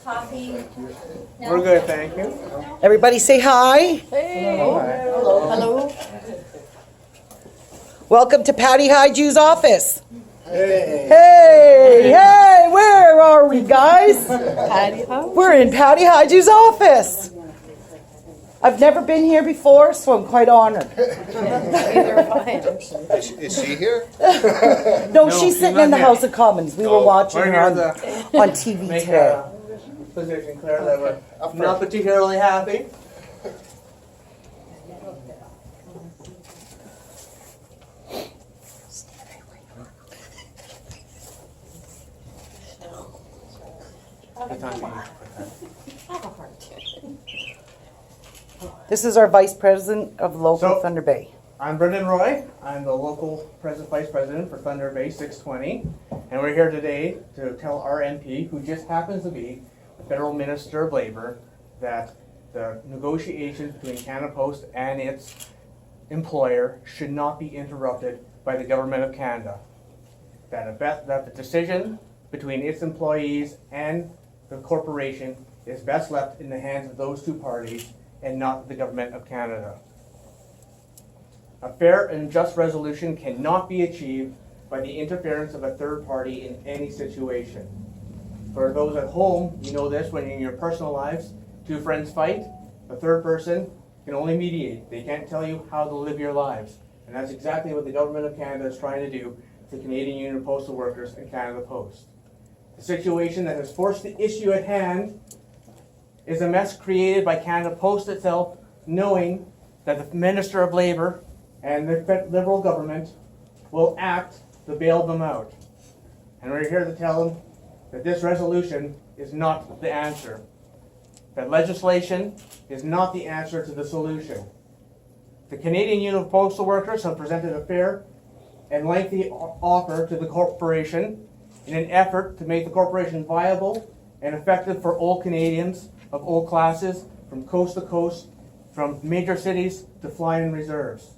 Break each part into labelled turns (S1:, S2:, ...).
S1: Coffee. No.
S2: We're good, thank you.
S3: Everybody say hi.
S4: Hey.
S2: Hello.
S4: Hello.
S3: Welcome to Patty Hajdu's office.
S2: Hey.
S3: Hey, where are we, guys?
S4: Patty House.
S3: We're in Patty Hajdu's office. I've never been here before, so I'm quite honored.
S4: Either fine.
S5: Is she here?
S3: No, she's sitting
S2: not
S3: in the
S2: here.
S3: House of Commons. We were watching
S2: We're
S3: her
S2: here
S3: on,
S2: to
S3: on TV
S2: make
S3: today.
S2: a position clear that we're not particularly happy.
S3: This is our Vice President of local
S2: So-
S3: Thunder Bay.
S2: I'm Brendan Roy. I'm the local vice president for Thunder Bay 620. And we're here today to tell our MP, who just happens to be the Federal Minister of Labor, that the negotiations between Canada Post and its employer should not be interrupted by the Government of Canada. That the decision between its employees and the corporation is best left in the hands of those two parties and not the Government of Canada. A fair and just resolution cannot be achieved by the interference of a third party in any situation. For those at home, you know this, when in your personal lives, two friends fight, the third person can only mediate. They can't tell you how to live your lives. And that's exactly what the Government of Canada is trying to do to the Canadian Union of Postal Workers and Canada Post. The situation that has forced the issue at hand is a mess created by Canada Post itself, knowing that the Minister of Labour and the Liberal government will act to bail them out. And we're here to tell them that this resolution is not the answer. That legislation is not the answer to the solution. The Canadian Union of Postal Workers have presented a fair and lengthy offer to the corporation in an effort to make the corporation viable and effective for all Canadians of all classes, from coast to coast, from major cities to fly-in reserves.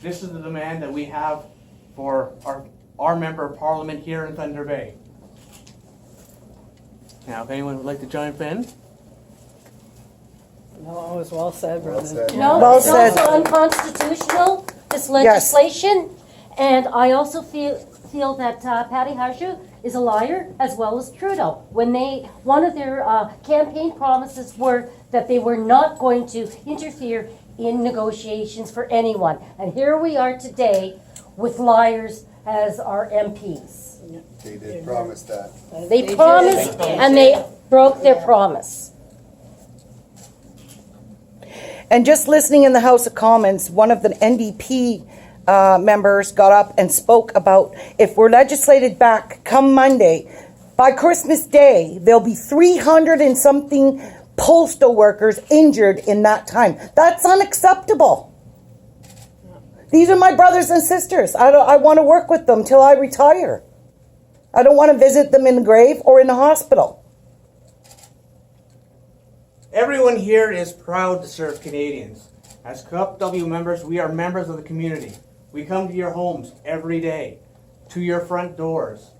S2: This is the demand that we have for our member of parliament here in Thunder Bay. Now, if anyone would like to jump in.
S4: No, it was well said, brother.
S5: said.
S1: No,
S3: Well
S1: it's
S3: said.
S1: also unconstitutional, this legislation. And I also feel that Patty Hajdu is a liar, as well as Trudeau. When one of their campaign promises were that they were not going to interfere in negotiations for anyone. And here we are today with liars as our MPs.
S5: They did promise that.
S1: They promised and they broke their promise.
S3: And just listening in the House of Commons, one of the NDP members got up and spoke about if we're legislated back come Monday, by Christmas Day, there'll be 300 and something postal workers injured in that time. That's unacceptable. These are my brothers and sisters. I want to work with them till I retire. I don't want to visit them in the grave or in the hospital.
S2: Everyone here is proud to serve Canadians. As CUPW members, we are members of the community. We come to your homes every day, to your front doors.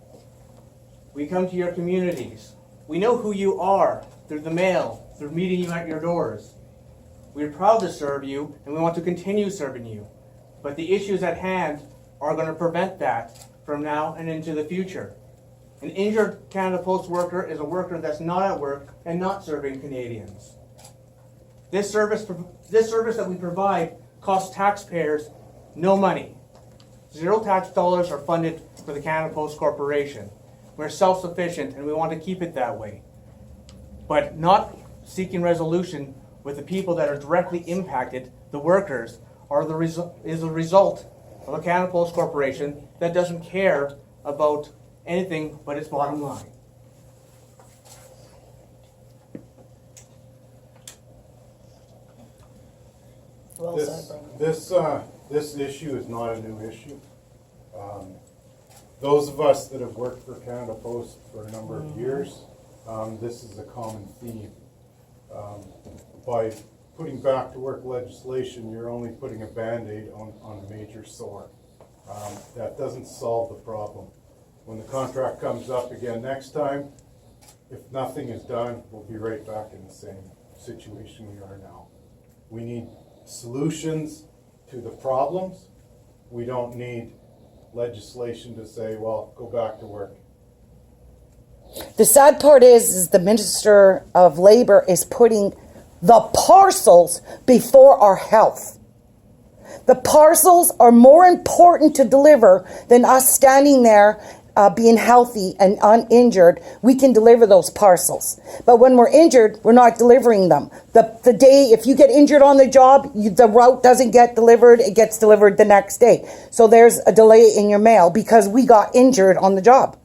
S2: We come to your communities. We know who you are through the mail, through meeting you at your doors. We're proud to serve you, and we want to continue serving you. But the issues at hand are going to prevent that from now and into the future. An injured Canada Post worker is a worker that's not at work and not serving Canadians. This service that we provide costs taxpayers no money. Zero tax dollars are funded for the Canada Post Corporation. We're self-sufficient and we want to keep it that way. But not seeking resolution with the people that are directly impacted, the workers, is a result of a Canada Post Corporation that doesn't care about anything but its bottom line.
S4: Well said, brother.
S6: This issue is not a new issue. Those of us that have worked for Canada Post for a number of years, this is a common theme. By putting back to work legislation, you're only putting a Band-Aid on a major sore. That doesn't solve the problem. when the contract comes up again next time, if nothing is done, we'll be right back in the same situation we are now. We need solutions to the problems. We don't need legislation to say, well, go back to work.
S3: The sad part is the Minister of Labor is putting the parcels before our health. The parcels are more important to deliver than us standing there being healthy and uninjured. We can deliver those parcels. But when we're injured, we're not delivering them. The day, if you get injured on the job, the route doesn't get delivered, it gets delivered the next day. So there's a delay in your mail because we got injured on the job.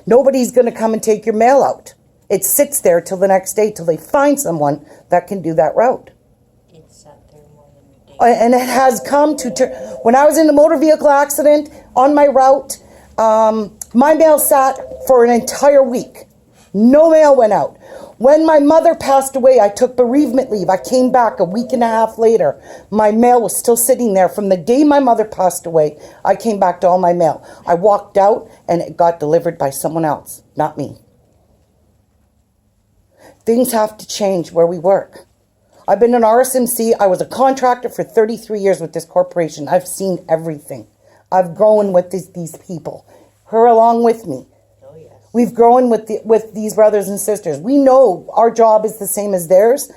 S3: Nobody's going to come and take your mail out. It sits there till the next day till they find someone that can do that route.
S7: It sat there more than a day.
S3: And it has come to, when I was in a motor vehicle accident on my route, my mail sat for an entire week. No mail went out. When my mother passed away, I took bereavement leave. I came back a week and a half later. My mail was still sitting there. From the day my mother passed away, I came back to all my mail. I walked out and it got delivered by someone else, not me. Things have to change where we work. I've been an RSMC. I was a contractor for 33 years with this corporation. I've seen everything. I've grown with these people. Her along with me.
S7: Oh, yes.
S3: We've grown with these brothers and sisters. We know our job is the same as theirs.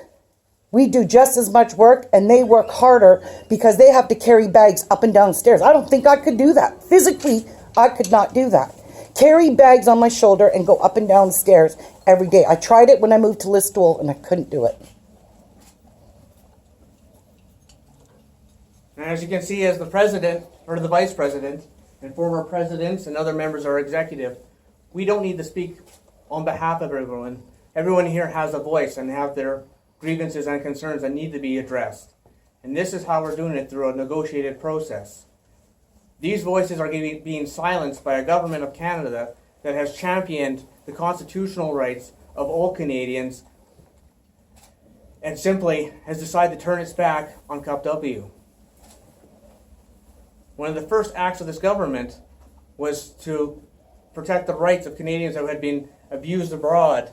S3: We do just as much work and they work harder because they have to carry bags up and down stairs. I don't think I could do that. Physically, I could not do that. Carry bags on my shoulder and go up and down stairs every day. I tried it when I moved to Listowel and I couldn't do it.
S2: And as you can see, as the president, or the vice president, and former presidents and other members of our executive, we don't need to speak on behalf of everyone. Everyone here has a voice and have their grievances and concerns that need to be addressed. And this is how we're doing it, through a negotiated process. These voices are being silenced by a government of Canada that has championed the constitutional rights of all Canadians and simply has decided to turn its back on Cup W. One of the first acts of this government was to protect the rights of Canadians that had been abused abroad,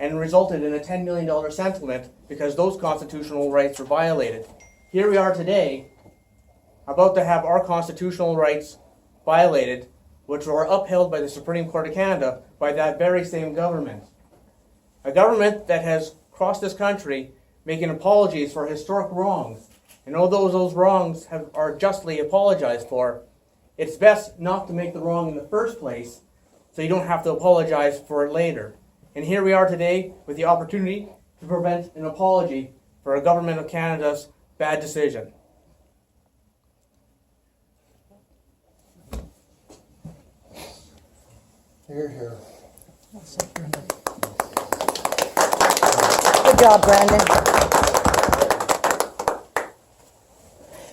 S2: and resulted in a $10 million settlement because those constitutional rights were violated. Here we are today, about to have our constitutional rights violated, which were upheld by the Supreme Court of Canada by that very same government. A government that has crossed this country making apologies for historic wrongs. And although those wrongs are justly apologized for, it's best not to make the wrong in the first place so you don't have to apologize for it later. And here we are today with the opportunity to prevent an apology for a government of Canada's bad decision.
S5: Here, here.
S3: Good job, Brandon.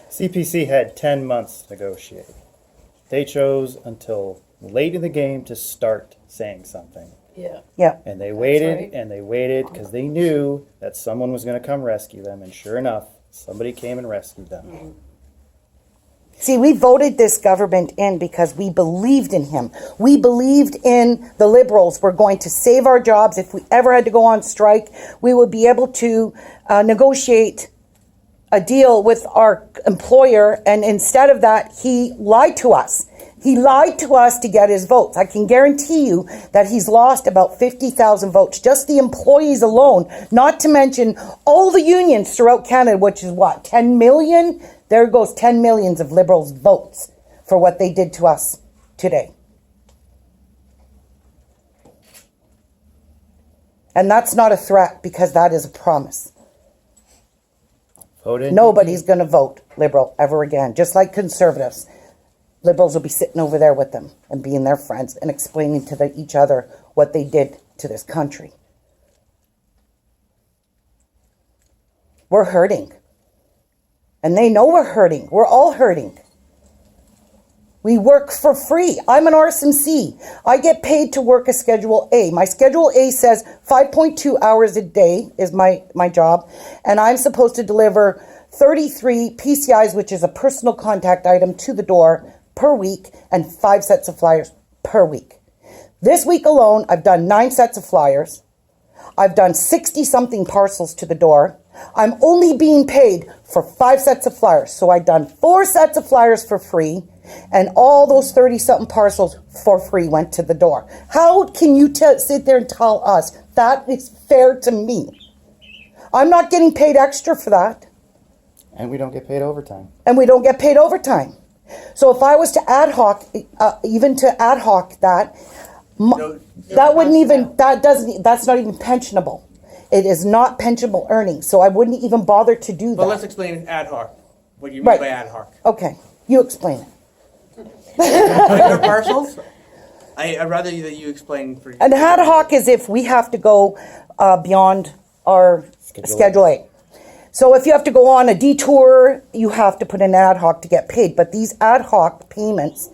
S8: CPC had 10 months to negotiate. They chose until late in the game to start saying something.
S4: Yeah.
S3: Yeah.
S8: And they waited
S4: right.
S8: and they waited because they knew that someone was going to come rescue them. And sure enough, somebody came and rescued them.
S3: See, we voted this government in because we believed in him. We believed in the Liberals were going to save our jobs. If we ever had to go on strike, we would be able to negotiate a deal with our employer. And instead of that, he lied to us. He lied to us to get his votes. I can guarantee you that he's lost about 50,000 votes. Just the employees alone, not to mention all the unions throughout Canada, which is what, 10 million? There goes 10 millions of Liberals' votes for what they did to us today. And that's not a threat because that is a promise.
S8: Voted.
S3: Nobody's going to vote Liberal ever again, just like Conservatives. Liberals will be sitting over there with them and being their friends and explaining to each other what they did to this country. We're hurting. And they know we're hurting. We're all hurting. We work for free. I'm an RSMC. I get paid to work a Schedule A. My Schedule A says 5.2 hours a day is my job. And I'm supposed to deliver 33 PCIs, which is a personal contact item, to the door per week, and 5 sets of flyers per week. This week alone, I've done 9 sets of flyers. I've done 60-something parcels to the door. I'm only being paid for 5 sets of flyers. So I've done 4 sets of flyers for free, and all those 30-something parcels for free went to the door. How can you sit there and tell us that is fair to me? I'm not getting paid extra for that.
S8: And we don't get paid overtime.
S3: And we don't get paid overtime. So if I was to ad hoc, that, that wouldn't even, that's not even pensionable. It is not pensionable earnings, so I wouldn't even bother to do that.
S2: But let's explain ad hoc, what you mean
S3: Right.
S2: by ad hoc.
S3: Okay, you explain it.
S2: Your parcels? I'd rather that you explain for you.
S3: An ad hoc is if we have to go beyond our Schedule A. So if you have to go on a detour, you have to put in ad hoc to get paid. But these ad hoc payments,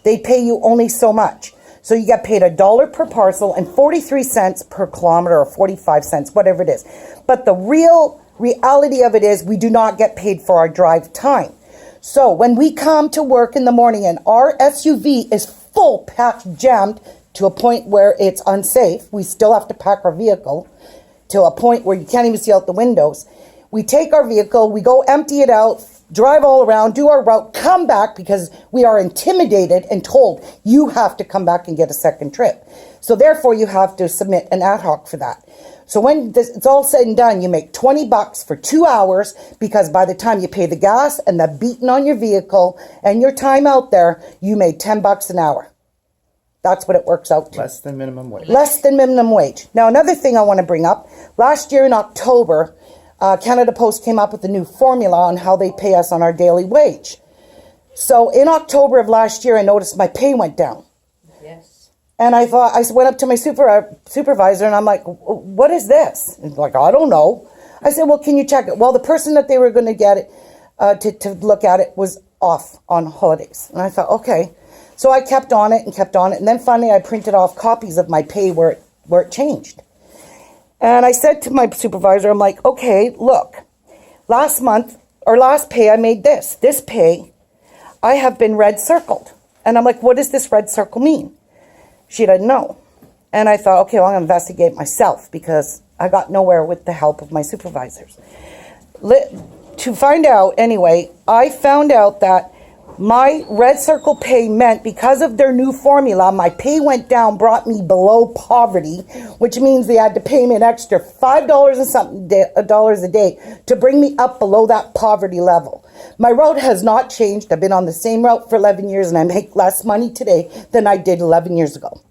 S3: they pay you only so much. So you get paid $1 per parcel and 43 cents per kilometer, or 45 cents, whatever it is. But the reality of it is we do not get paid for our drive time. So when we come to work in the morning and our SUV is full, packed, jammed to a point where it's unsafe, we still have to pack our vehicle to a point where you can't even see out the windows. We take our vehicle, we go empty it out, drive all around, do our route, come back because we are intimidated and told you have to come back and get a second trip. So therefore you have to submit an ad hoc for that. So when it's all said and done, you make $20 for 2 hours, because by the time you pay the gas and the beating on your vehicle and your time out there, you made $10 an hour. That's what it works out to.
S8: Less than minimum wage.
S3: Less than minimum wage. Now, another thing I want to bring up. Last year in October, Canada Post came up with a new formula on how they pay us on our daily wage. So in October of last year, I noticed my pay went down.
S7: Yes.
S3: And I went up to my supervisor and I'm like, what is this? And like, I don't know. I said, well, can you check it? Well, the person that they were going to get it, to look at it was off on holidays. And I thought, okay. So I kept on it. And then finally I printed off copies of my pay where it changed. And I said to my supervisor, I'm like, okay, look, last pay I made this. This pay, I have been red circled. And I'm like, what does this red circle mean? She didn't know. And I thought, okay, well, I'm going to investigate myself because I got nowhere with the help of my supervisors. To find out, anyway, I found out that my red circle pay meant because of their new formula, my pay went down, brought me below poverty, which means they had to pay me an extra $5 and something dollars a day to bring me up below that poverty level. My route has not changed. I've been on the same route for 11 years and I make less money today than I did 11 years ago.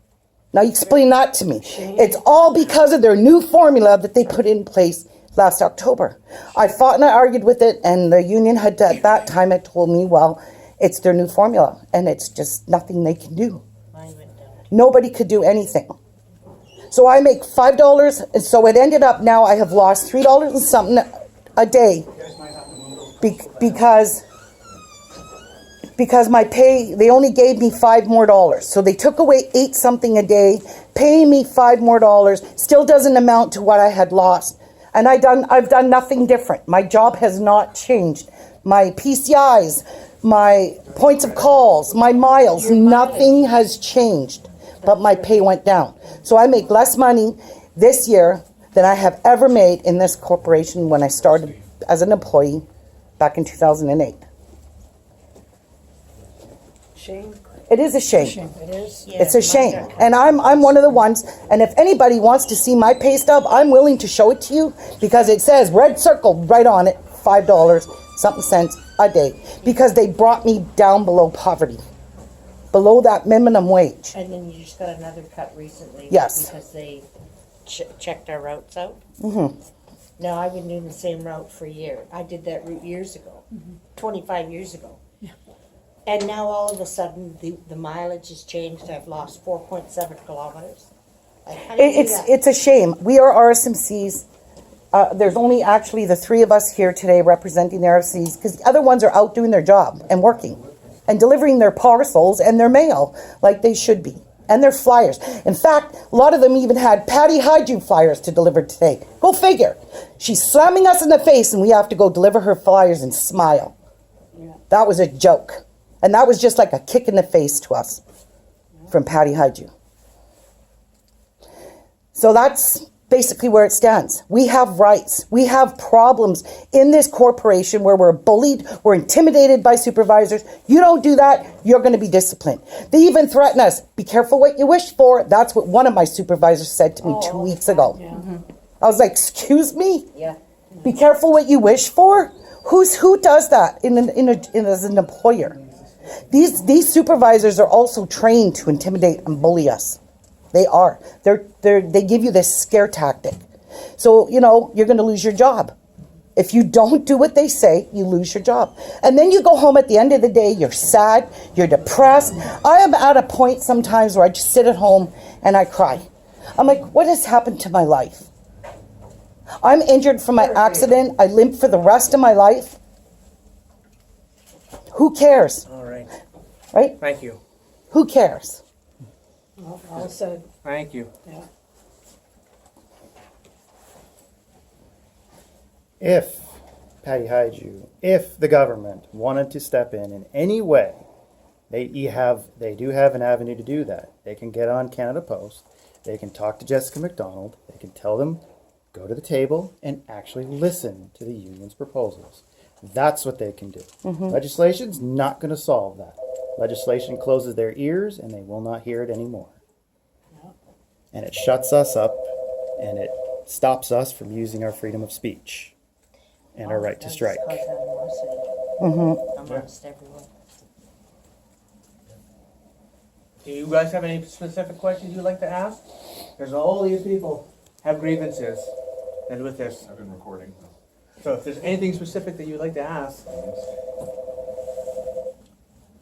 S3: Now you explain that to me. It's all because of their new formula that they put in place last October. I fought and I argued with it, and the union at that time had told me, well, it's their new formula, and it's just nothing they can do.
S7: Mine went down.
S3: Nobody could do anything. So I make $5, and so it ended up now I have lost $3 and something a day because my pay, they only gave me $5 more. So they took away $8 something a day, paying me $5 more, still doesn't amount to what I had lost. And I've done nothing different. My job has not changed. My PCIs, my points of calls, my miles, nothing has changed, but my pay went down. So I make less money this year than I have ever made in this corporation when I started as an employee back in 2008.
S4: Shame.
S3: It is a shame.
S4: It is.
S3: It's a shame. And I'm one of the ones, and if anybody wants to see my pay stub, I'm willing to show it to you because it says red circle right on it, $5 something cents a day, because they brought me down below poverty, below that minimum wage.
S7: And then you just got another cut recently.
S3: Yes.
S7: Because they checked our routes out.
S3: Mm-hmm.
S7: Now, I've been doing the same route for a year. I did that route years ago, 25 years ago. Yeah. And now all of a sudden, the mileage has changed. I've lost 4.7 kilometers. Like, how do you do that?
S3: It's a shame. We are RSMCs. There's only actually the 3 of us here today representing the RSMCs, because the other ones are out doing their job and working and delivering their parcels and their mail like they should be, and their flyers. In fact, a lot of them even had Patty Hajdu flyers to deliver today. Go figure. She's slamming us in the face and we have to go deliver her flyers and smile. Yeah. That was a joke. And that was just like a kick in the face to us. from Patty Hajdu. So that's basically where it stands. We have rights. We have problems in this corporation where we're bullied, we're intimidated by supervisors. You don't do that, you're going to be disciplined. They even threaten us, be careful what you wish for. That's what one of my supervisors said to me 2 weeks ago. I was like, excuse me?
S1: Yeah.
S3: Be careful what you wish for? Who does that as an employer? These supervisors are also trained to intimidate and bully us. They are. They give you this scare tactic. So, you're going to lose your job. If you don't do what they say, you lose your job. And then you go home at the end of the day, you're sad, you're depressed. I am at a point sometimes where I just sit at home and I cry. I'm like, what has happened to my life? I'm injured from my accident. I limp for the rest of my life. Who cares?
S2: All right.
S3: Right?
S2: Thank you.
S3: Who cares?
S4: All said,
S2: Thank you.
S4: yeah.
S8: If, Patty Hajdu, if the government wanted to step in any way, they do have an avenue to do that. They can get on Canada Post. They can talk to Jessica McDonald. They can tell them, go to the table and actually listen to the union's proposals. That's what they can do. Legislation's not going to solve that. Legislation closes their ears and they will not hear it anymore. And it shuts us up and it stops us from using our freedom of speech and our right to strike.
S7: Amongst everyone.
S2: Do you guys have any specific questions you'd like to ask? Because all these people have grievances and with this.
S5: I've been recording.
S2: So if there's anything specific that you'd like to ask,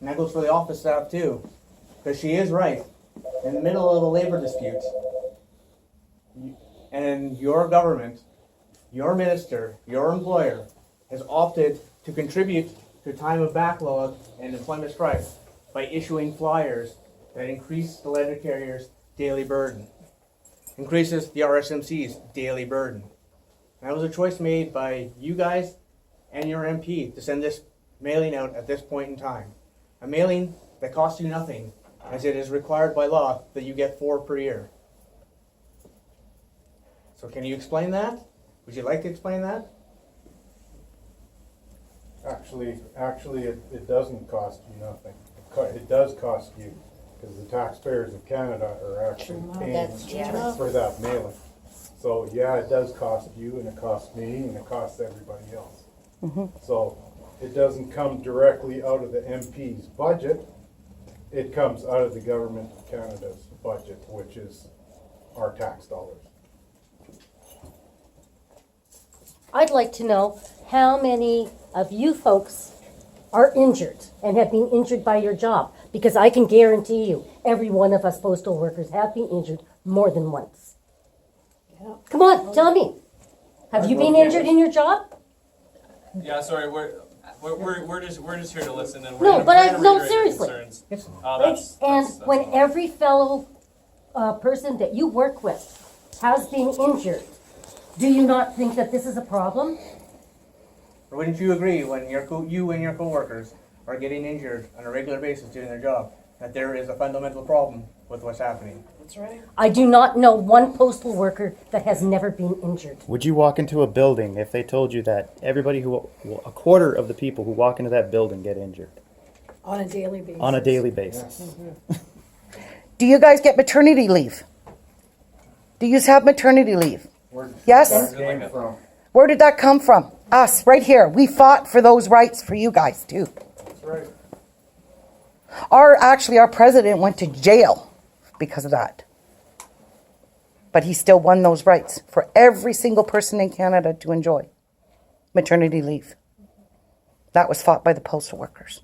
S2: and that goes for the office staff too, because she is right. In the middle of a labor dispute, and your government, your minister, your employer, has opted to contribute to a time of backlog and employment strife by issuing flyers that increase the letter carrier's daily burden, increases the RSMC's daily burden. That was a choice made by you guys and your MP to send this mailing out at this point in time. A mailing that costs you nothing, as it is required by law that you get 4 per year. So can you explain that? Would you like to explain that?
S6: Actually, it doesn't cost you nothing. It does cost you, because the taxpayers of Canada are actually paying
S7: That's true.
S6: for that mailing. So, yeah, it does cost you, and it costs me, and it costs everybody else. So, it doesn't come directly out of the MP's budget. It comes out of the Government of Canada's budget, which is our tax dollars.
S1: I'd like to know how many of you folks are injured and have been injured by your job. Because I can guarantee you, every one of us postal workers have been injured more than once.
S4: Yeah.
S1: Come on, tell me. Have you been injured in your job?
S9: Yeah, sorry, we're just here to listen and
S1: No,
S9: we're
S1: but
S9: gonna
S1: no,
S9: reiterate your
S1: seriously.
S9: concerns.
S1: And when
S9: all.
S1: every fellow person that you work with has been injured, do you not think that this is a problem?
S2: Or wouldn't you agree when you and your coworkers are getting injured on a regular basis doing their job, that there is a fundamental problem with what's happening?
S4: That's right.
S1: I do not know one postal worker that has never been injured.
S8: Would you walk into a building if they told you that a quarter of the people who walk into that building get injured
S4: On a daily basis.
S8: on a daily basis?
S3: Do you guys get maternity leave? Do you have maternity leave? Yes? Where did that come from? Us, right here. We fought for those rights for you guys, too.
S2: That's right.
S3: Our president went to jail because of that. But he still won those rights for every single person in Canada to enjoy maternity leave. That was fought by the postal workers.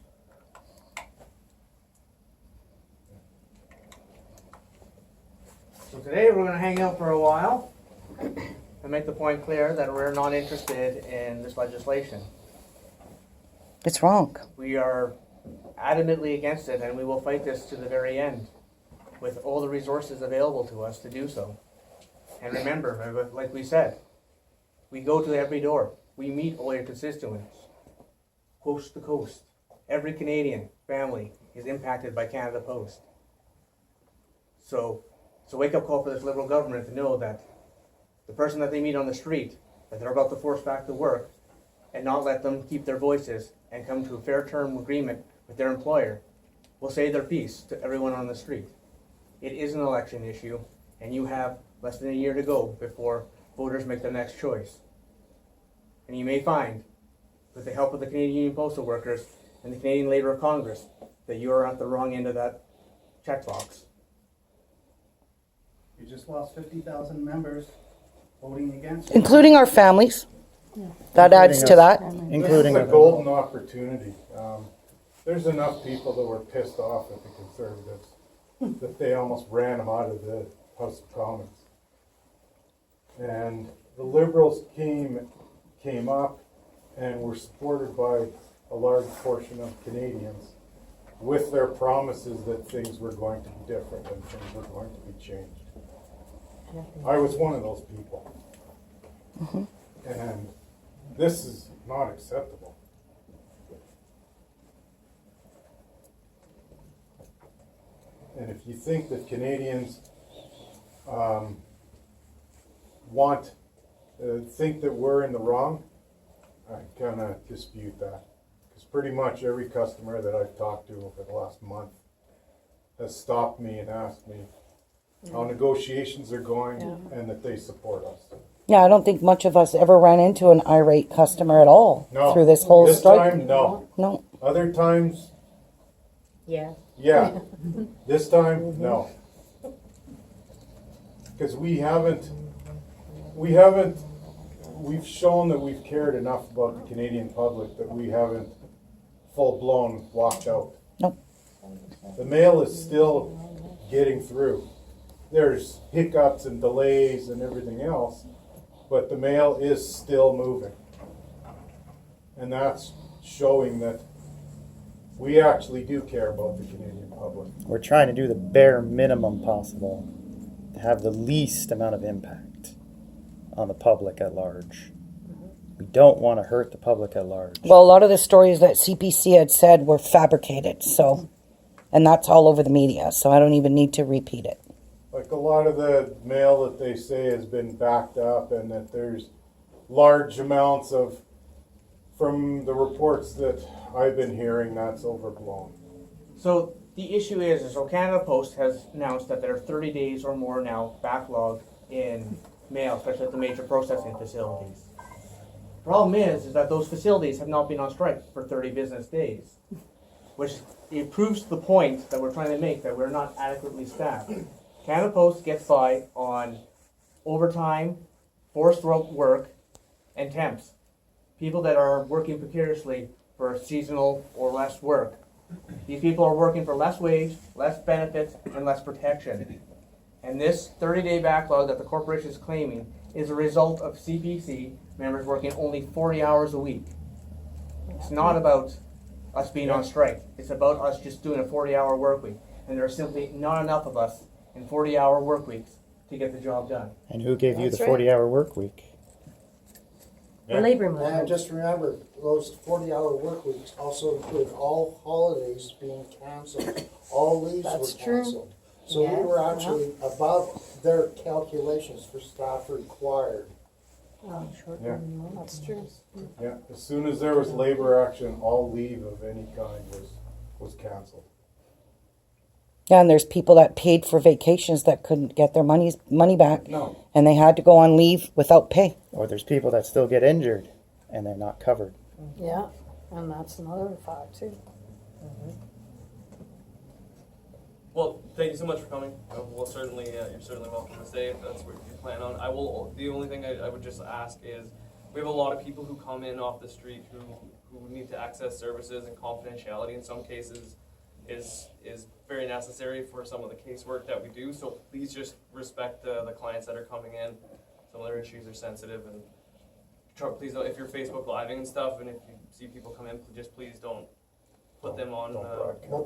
S2: So today we're going to hang out for a while and make the point clear that we're not interested in this legislation.
S3: It's wrong.
S2: We are adamantly against it, and we will fight this to the very end with all the resources available to us to do so. And remember, like we said, we go to every door. We meet all your constituents, coast to coast. Every Canadian family is impacted by Canada Post. So it's a wake-up call for this Liberal government to know that the person that they meet on the street, that they're about to force back to work, and not let them keep their voices and come to a fair term agreement with their employer, will say their piece to everyone on the street. It is an election issue, and you have less than a year to go before voters make their next choice. And you may find, with the help of the Canadian Union Postal Workers and the Canadian Labour Congress, that you are at the wrong end of that checkbox.
S10: You just lost 50,000 members voting against it.
S3: Including our families. That adds to that.
S8: Including
S6: This is a golden opportunity. There's enough people that were pissed off at the Conservatives that they almost ran them out of the House of Commons. And the Liberals came up and were supported by a large portion of Canadians with their promises that things were going to be different and things were going to be changed. I was one of those people. And this is not acceptable. And if you think that Canadians think that we're in the wrong, I kind of dispute that. Because pretty much every customer that I've talked to over the last month has stopped me and asked me how negotiations are going and that they support us.
S3: Yeah, I don't think much of us ever ran into an irate customer at all
S6: No.
S3: through this whole
S6: This
S3: strike.
S6: time, no.
S3: No.
S6: Other times,
S7: Yeah.
S6: yeah. This time, no. Because we've shown that we've cared enough about the Canadian public that we haven't full-blown walked out.
S3: Nope.
S6: The mail is still getting through. There's hiccups and delays and everything else, but the mail is still moving. And that's showing that we actually do care about the Canadian public.
S8: We're trying to do the bare minimum possible to have the least amount of impact on the public at large. We don't want to hurt the public at large.
S3: Well, a lot of the stories that CPC had said were fabricated, so, and that's all over the media, so I don't even need to repeat it.
S6: Like a lot of the mail that they say has been backed up and that there's large amounts of, from the reports that I've been hearing, that's overblown.
S2: So the issue is so Canada Post has announced that there are 30 days or more now backlogged in mail, especially at the major processing facilities. Problem is that those facilities have not been on strike for 30 business days, which it proves the point that we're trying to make, that we're not adequately staffed. Canada Post gets by on overtime, forced work, and temps. People that are working precariously for seasonal or less work. These people are working for less wage, less benefits, and less protection. And this 30-day backlog that the corporation is claiming is a result of CPC members working only 40 hours a week. It's not about us being on strike. It's about us just doing a 40-hour work week. And there are simply not enough of us in 40-hour work weeks to get the job done.
S8: And who gave you the
S4: That's right.
S8: 40-hour work week?
S1: The labor
S10: And
S1: movement.
S10: just remember, those 40-hour work weeks also include all holidays being canceled. All leaves
S4: That's
S10: were
S4: true.
S10: canceled. So we were actually above their calculations for staff required.
S6: Yeah.
S4: That's true.
S6: Yeah, as soon as there was labor action, all leave of any kind was canceled.
S3: Yeah, and there's people that paid for vacations that couldn't get their money back.
S6: No.
S3: And they had to go on leave without pay.
S8: Or there's people that still get injured and they're not covered.
S4: Yeah, and that's another fact too.
S9: Well, thank you so much for coming. We'll certainly, you're certainly welcome to stay if that's what you plan on. The only thing I would just ask is, we have a lot of people who come in off the street who need to access services, and confidentiality in some cases is very necessary for some of the casework that we do. So please just respect the clients that are coming in. Some of their issues are sensitive, and please don't, if you're Facebook Living and stuff, and if you see people come in, just please don't put them on.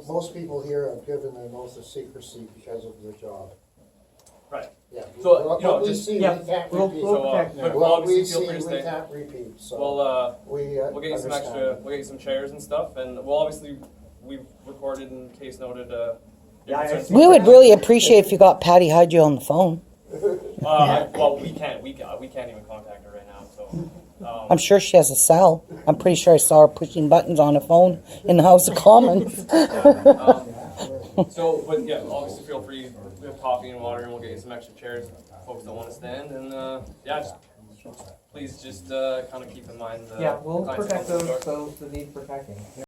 S10: Most people here have given an oath of secrecy because of their job.
S9: Right.
S10: Yeah.
S9: So,
S10: What
S9: you know,
S10: we
S9: just-
S10: see,
S2: yeah,
S10: we can't
S2: we'll
S10: repeat.
S2: protect
S9: but
S10: What
S9: obviously
S10: we
S9: feel
S10: see,
S9: free to
S10: we
S9: stay.
S10: can't repeat, so
S9: We'll get you some extra. We'll get you some chairs and stuff, and we'll obviously we've recorded and case noted
S2: Yeah, I see.
S3: We would really appreciate if you got Patty Hajdu on the phone.
S9: Well, we can't even contact her right now, so.
S3: I'm sure she has a cell. I'm pretty sure I saw her pushing buttons on a phone in the House of Commons.
S9: So, but yeah, obviously feel free, we have coffee and water and we'll get you some extra chairs, folks that wanna stand, and, yeah, please just, kinda keep in mind the.
S2: Yeah, we'll
S9: clients
S2: protect
S9: that come to the door.
S2: those that need protecting.